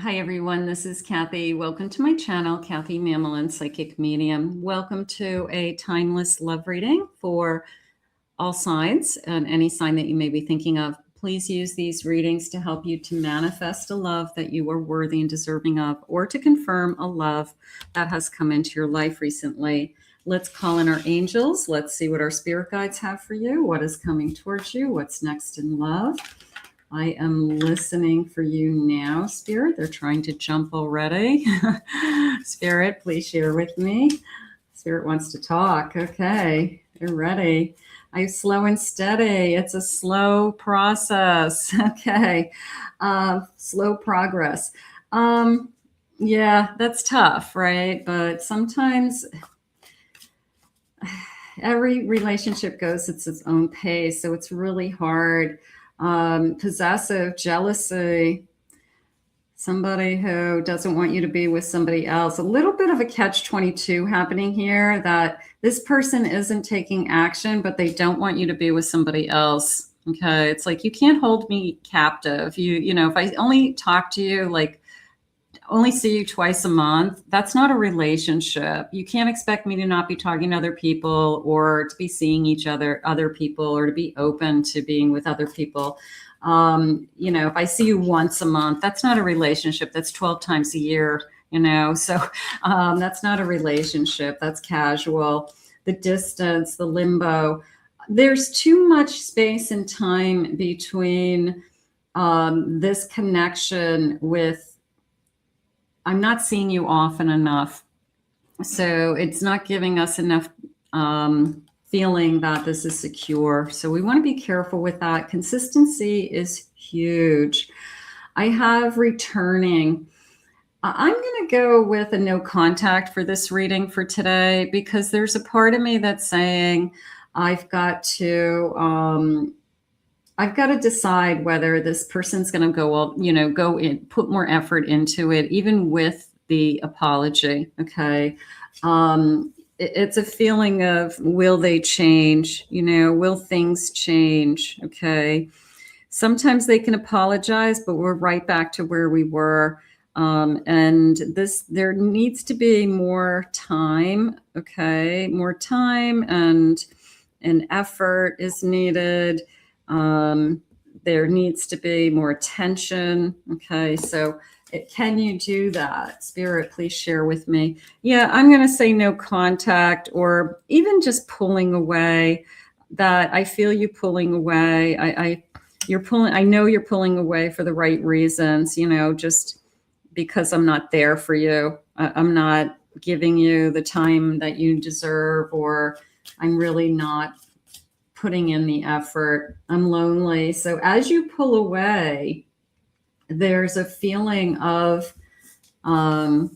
Hi everyone, this is Kathy. Welcome to my channel, Kathy Mamelin, Psychic Medium. Welcome to a timeless love reading for all signs and any sign that you may be thinking of. Please use these readings to help you to manifest a love that you are worthy and deserving of, or to confirm a love that has come into your life recently. Let's call in our angels. Let's see what our spirit guides have for you. What is coming towards you? What's next in love? I am listening for you now, Spirit. They're trying to jump already. Spirit, please share with me. Spirit wants to talk. Okay, they're ready. I'm slow and steady. It's a slow process. Okay, slow progress. Yeah, that's tough, right? But sometimes every relationship goes at its own pace, so it's really hard. Possessive, jealousy, somebody who doesn't want you to be with somebody else. A little bit of a catch-22 happening here, that this person isn't taking action, but they don't want you to be with somebody else. Okay, it's like, you can't hold me captive. You know, if I only talk to you, like only see you twice a month, that's not a relationship. You can't expect me to not be talking to other people, or to be seeing other people, or to be open to being with other people. You know, if I see you once a month, that's not a relationship. That's 12 times a year, you know, so that's not a relationship. That's casual. The distance, the limbo, there's too much space and time between this connection with, I'm not seeing you often enough. So it's not giving us enough feeling that this is secure. So we want to be careful with that. Consistency is huge. I have returning. I'm going to go with a no contact for this reading for today, because there's a part of me that's saying I've got to decide whether this person's going to go in, put more effort into it, even with the apology. Okay. It's a feeling of, will they change? You know, will things change? Okay. Sometimes they can apologize, but we're right back to where we were. And there needs to be more time. Okay. More time and effort is needed. There needs to be more attention. Okay, so can you do that? Spirit, please share with me. Yeah, I'm going to say no contact, or even just pulling away. That I feel you pulling away. You're pulling. I know you're pulling away for the right reasons. You know, just because I'm not there for you. I'm not giving you the time that you deserve, or I'm really not putting in the effort. I'm lonely. So as you pull away, there's a feeling of a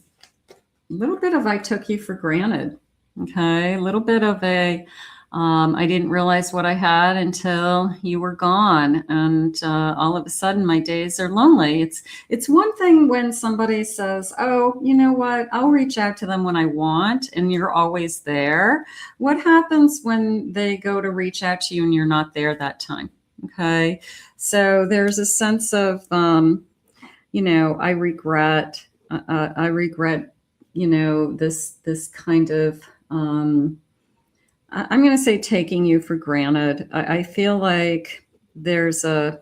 little bit of, I took you for granted. Okay. A little bit of I didn't realize what I had until you were gone. And all of a sudden my days are lonely. It's one thing when somebody says, oh, you know what, I'll reach out to them when I want, and you're always there. What happens when they go to reach out to you and you're not there that time? Okay. So there's a sense of, you know, I regret, you know, this kind of, I'm going to say taking you for granted. I feel like there's a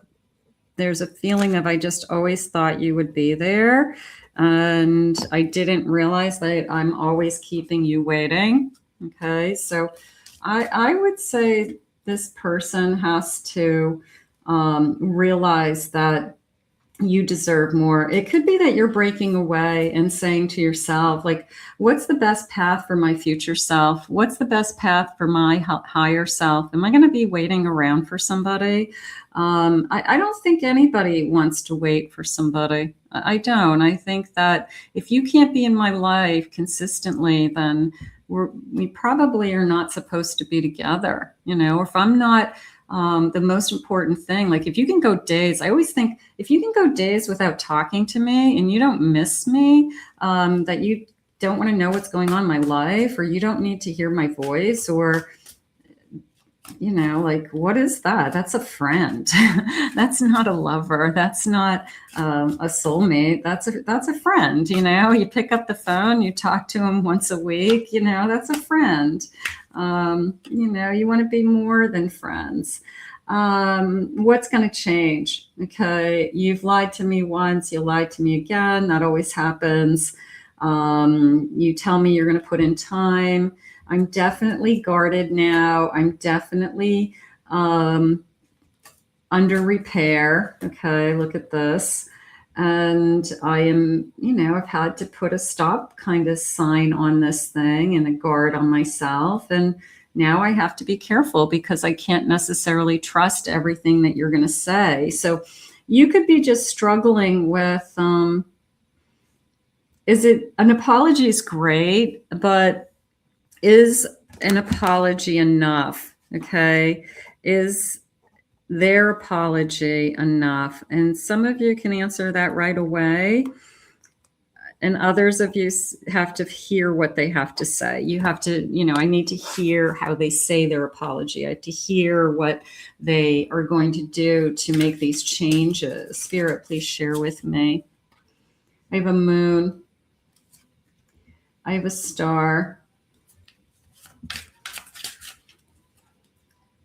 feeling of, I just always thought you would be there, and I didn't realize that I'm always keeping you waiting. Okay, so I would say this person has to realize that you deserve more. It could be that you're breaking away and saying to yourself, like, what's the best path for my future self? What's the best path for my higher self? Am I going to be waiting around for somebody? I don't think anybody wants to wait for somebody. I don't. I think that if you can't be in my life consistently, then we probably are not supposed to be together. You know, if I'm not the most important thing, like if you can go days, I always think if you can go days without talking to me and you don't miss me, that you don't want to know what's going on in my life, or you don't need to hear my voice, or you know, like, what is that? That's a friend. That's not a lover. That's not a soulmate. That's a friend. You know, you pick up the phone, you talk to them once a week. You know, that's a friend. You know, you want to be more than friends. What's going to change? Okay, you've lied to me once. You lied to me again. That always happens. You tell me you're going to put in time. I'm definitely guarded now. I'm definitely under repair. Okay, look at this. And I am, you know, I've had to put a stop kind of sign on this thing and a guard on myself. And now I have to be careful because I can't necessarily trust everything that you're going to say. So you could be just struggling with, is it an apology is great, but is an apology enough? Okay. Is their apology enough? And some of you can answer that right away. And others of you have to hear what they have to say. You have to, you know, I need to hear how they say their apology. I have to hear what they are going to do to make these changes. Spirit, please share with me. I have a moon. I have a star.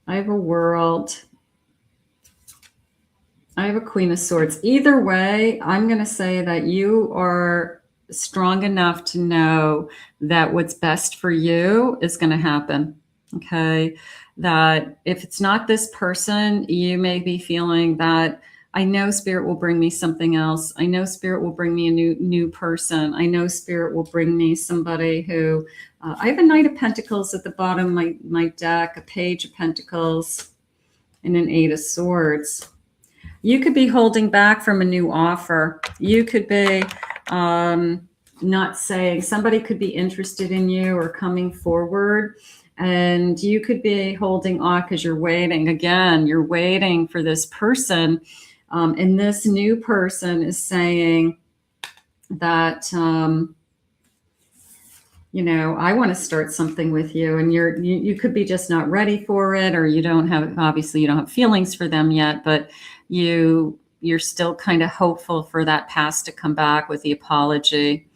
I have a world. I have a Queen of Swords. Either way, I'm going to say that you are strong enough to know that what's best for you is going to happen. Okay. That if it's not this person, you may be feeling that I know Spirit will bring me something else. I know Spirit will bring me a new person. I know Spirit will bring me somebody who, I have a Knight of Pentacles at the bottom of my deck, a Page of Pentacles, and an Eight of Swords. You could be holding back from a new offer. You could be not saying, somebody could be interested in you or coming forward, and you could be holding off because you're waiting. Again, you're waiting for this person. And this new person is saying that, you know, I want to start something with you, and you could be just not ready for it, or you don't have, obviously you don't have feelings for them yet, but you're still kind of hopeful for that past to come back with the apology.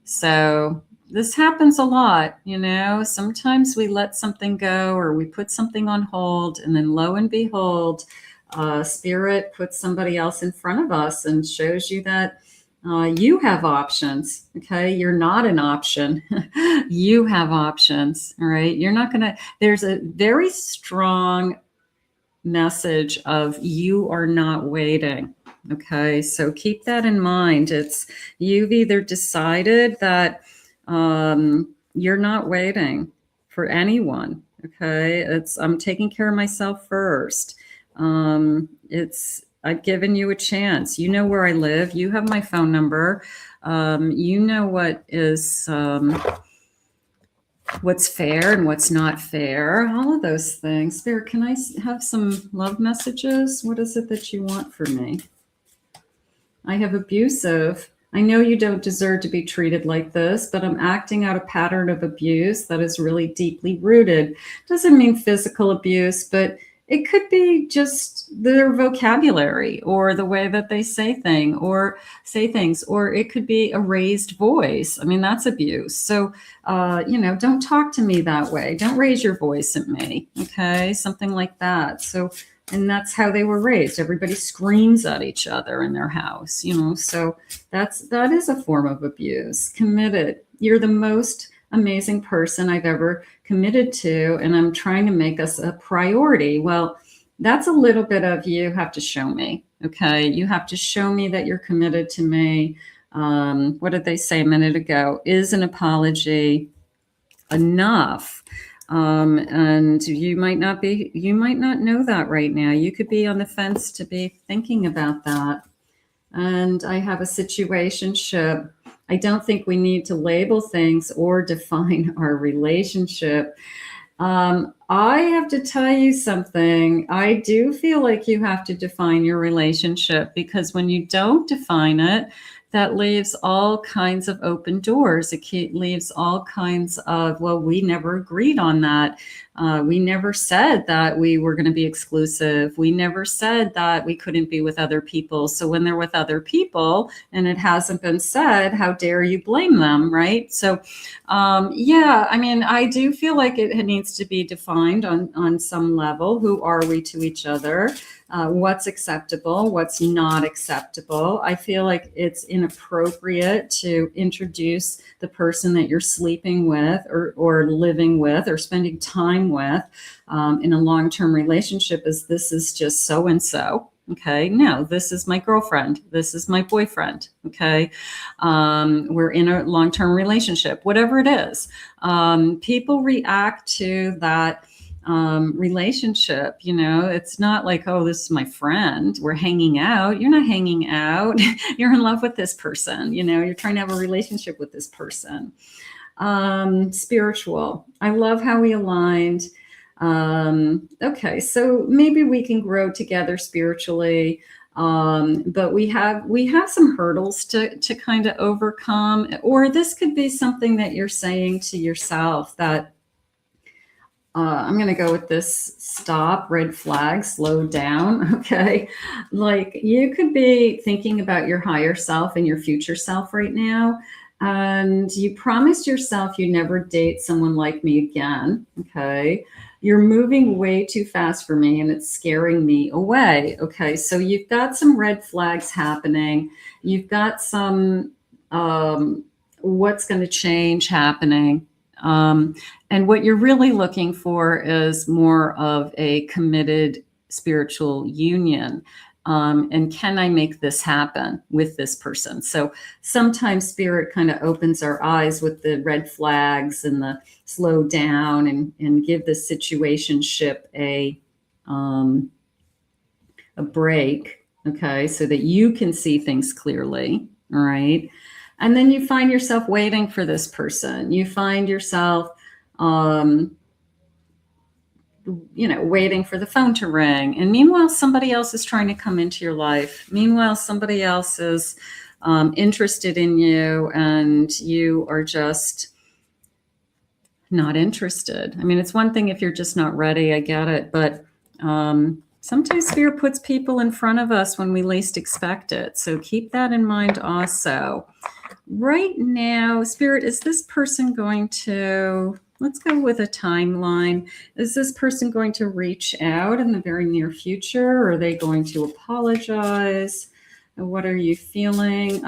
So this happens a lot, you know. Sometimes we let something go or we put something on hold, and then lo and behold, Spirit puts somebody else in front of us and shows you that you have options. Okay. You're not an option. You have options. All right. You're not going to, there's a very strong message of you are not waiting. Okay. So keep that in mind. It's, you've either decided that you're not waiting for anyone. Okay. It's, I'm taking care of myself first. I've given you a chance. You know where I live. You have my phone number. You know what is, what's fair and what's not fair. All of those things. Spirit, can I have some love messages? What is it that you want from me? I have abusive. I know you don't deserve to be treated like this, but I'm acting out a pattern of abuse that is really deeply rooted. Doesn't mean physical abuse, but it could be just their vocabulary or the way that they say things, or it could be a raised voice. I mean, that's abuse. So, you know, don't talk to me that way. Don't raise your voice at me. Okay. Something like that. So, and that's how they were raised. Everybody screams at each other in their house, you know, so that is a form of abuse. Committed. You're the most amazing person I've ever committed to, and I'm trying to make us a priority. Well, that's a little bit of, you have to show me. Okay. You have to show me that you're committed to me. What did they say a minute ago? Is an apology enough? And you might not know that right now. You could be on the fence to be thinking about that. And I have a situationship. I don't think we need to label things or define our relationship. I have to tell you something. I do feel like you have to define your relationship, because when you don't define it, that leaves all kinds of open doors. It leaves all kinds of, well, we never agreed on that. We never said that we were going to be exclusive. We never said that we couldn't be with other people. So when they're with other people and it hasn't been said, how dare you blame them, right? So yeah, I mean, I do feel like it needs to be defined on some level. Who are we to each other? What's acceptable, what's not acceptable. I feel like it's inappropriate to introduce the person that you're sleeping with or living with or spending time with in a long-term relationship as this is just so-and-so. Okay, no, this is my girlfriend. This is my boyfriend. Okay, we're in a long-term relationship, whatever it is. People react to that relationship. You know, it's not like, oh, this is my friend, we're hanging out. You're not hanging out. You're in love with this person. You know, you're trying to have a relationship with this person. Spiritual. I love how we aligned. Okay, so maybe we can grow together spiritually. But we have some hurdles to kind of overcome, or this could be something that you're saying to yourself that I'm going to go with this: stop, red flag, slow down. Okay. Like you could be thinking about your higher self and your future self right now. And you promised yourself you never date someone like me again. Okay. You're moving way too fast for me and it's scaring me away. Okay. So you've got some red flags happening. You've got some, what's going to change happening. And what you're really looking for is more of a committed spiritual union. And can I make this happen with this person? So sometimes spirit kind of opens our eyes with the red flags and the slow down and give the situationship a break. Okay. So that you can see things clearly. All right. And then you find yourself waiting for this person. You find yourself, waiting for the phone to ring. And meanwhile, somebody else is trying to come into your life. Meanwhile, somebody else is interested in you and you are just not interested. I mean, it's one thing if you're just not ready, I get it. But sometimes spirit puts people in front of us when we least expect it. So keep that in mind also. Right now, spirit, is this person going to, let's go with a timeline. Is this person going to reach out in the very near future? Or are they going to apologize? What are you feeling?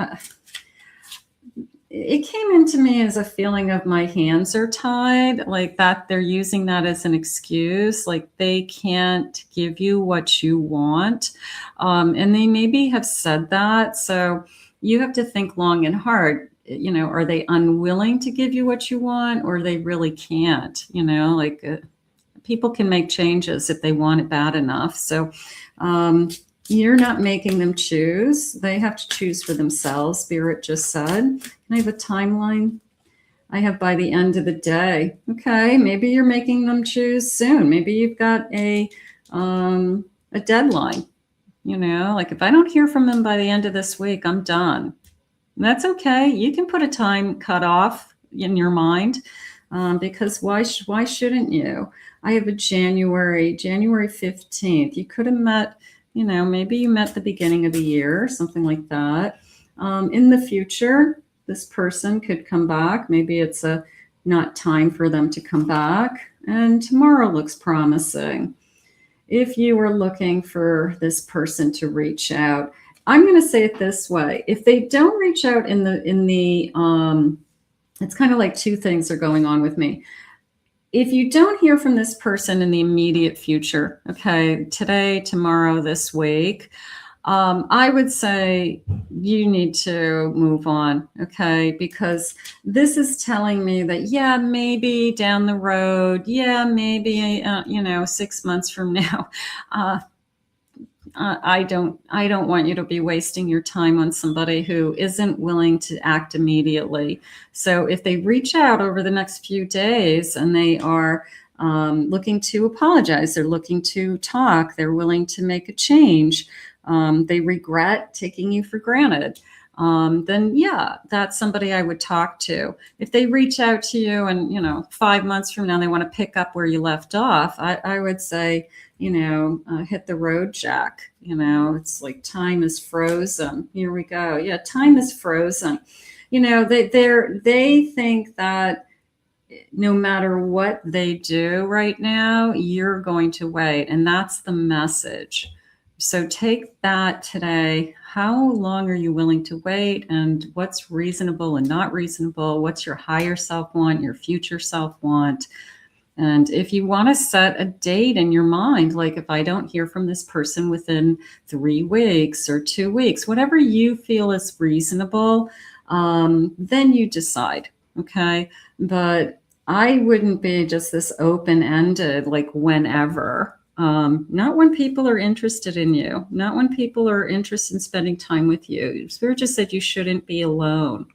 It came into me as a feeling of my hands are tied, like that they're using that as an excuse, like they can't give you what you want. And they maybe have said that. So you have to think long and hard. You know, are they unwilling to give you what you want, or they really can't? You know, like people can make changes if they want it bad enough. So you're not making them choose. They have to choose for themselves, Spirit just said. Can I have a timeline? I have by the end of the day. Okay, maybe you're making them choose soon. Maybe you've got a deadline. You know, like if I don't hear from them by the end of this week, I'm done. And that's okay. You can put a time cutoff in your mind because why shouldn't you? I have a January 15th. You could have met, you know, maybe you met the beginning of the year, something like that. In the future, this person could come back. Maybe it's not time for them to come back. And tomorrow looks promising. If you were looking for this person to reach out, I'm going to say it this way. If they don't reach out in the it's kind of like two things are going on with me. If you don't hear from this person in the immediate future, okay, today, tomorrow, this week, I would say you need to move on, okay? Because this is telling me that, yeah, maybe down the road, yeah, maybe, 6 months from now, I don't want you to be wasting your time on somebody who isn't willing to act immediately. So if they reach out over the next few days and they are looking to apologize, they're looking to talk, they're willing to make a change, they regret taking you for granted, then yeah, that's somebody I would talk to. If they reach out to you and, 5 months from now, they want to pick up where you left off, I would say, hit the road, Jack. It's like time is frozen. Here we go. Yeah, time is frozen. They think that no matter what they do right now, you're going to wait. And that's the message. So take that today. How long are you willing to wait? And what's reasonable and not reasonable? What's your higher self want, your future self want? And if you want to set a date in your mind, like if I don't hear from this person within 3 weeks or 2 weeks, whatever you feel is reasonable, then you decide. Okay. But I wouldn't be just this open-ended, like whenever. Not when people are interested in you, not when people are interested in spending time with you. Spirit just said you shouldn't be alone.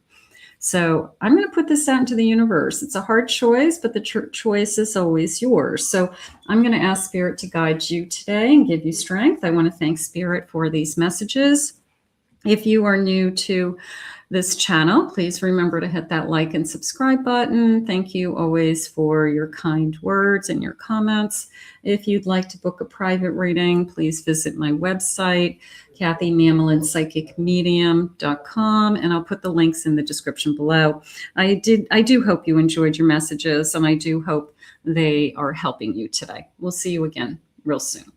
So I'm going to put this out into the universe. It's a hard choice, but the choice is always yours. So I'm going to ask Spirit to guide you today and give you strength. I want to thank Spirit for these messages. If you are new to this channel, please remember to hit that like and subscribe button. Thank you always for your kind words and your comments. If you'd like to book a private reading, please visit my website, KathyMammelin.psychicmedium.com, and I'll put the links in the description below. I do hope you enjoyed your messages, and I do hope they are helping you today. We'll see you again real soon.